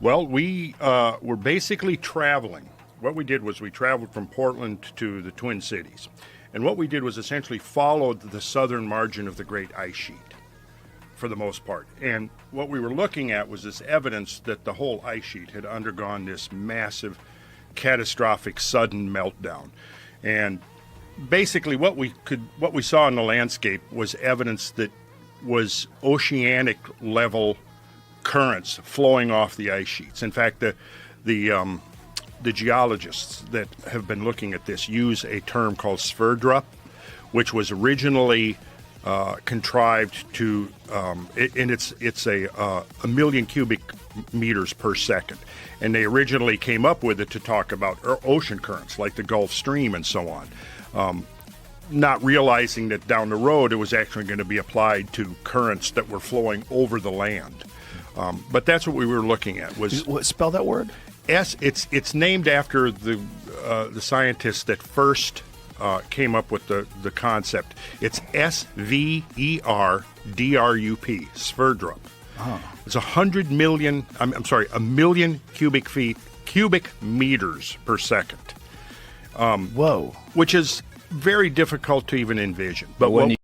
Well, we were basically traveling. What we did was we traveled from Portland to the Twin Cities. And what we did was essentially followed the southern margin of the Great Ice Sheet for the most part. And what we were looking at was this evidence that the whole ice sheet had undergone this massive, catastrophic, sudden meltdown. And basically what we saw in the landscape was evidence that was oceanic level currents flowing off the ice sheets. In fact, the geologists that have been looking at this use a term called sverdrup, which was originally contrived to, and it's a million cubic meters per second. And they originally came up with it to talk about ocean currents like the Gulf Stream and so on. Not realizing that down the road it was actually going to be applied to currents that were flowing over the land. But that's what we were looking at. Spell that word? It's named after the scientists that first came up with the concept. It's SVERDRUP, Sverdrup. Oh. It's 100 million. A million cubic meters per second. Whoa! Which is very difficult to even envision. But when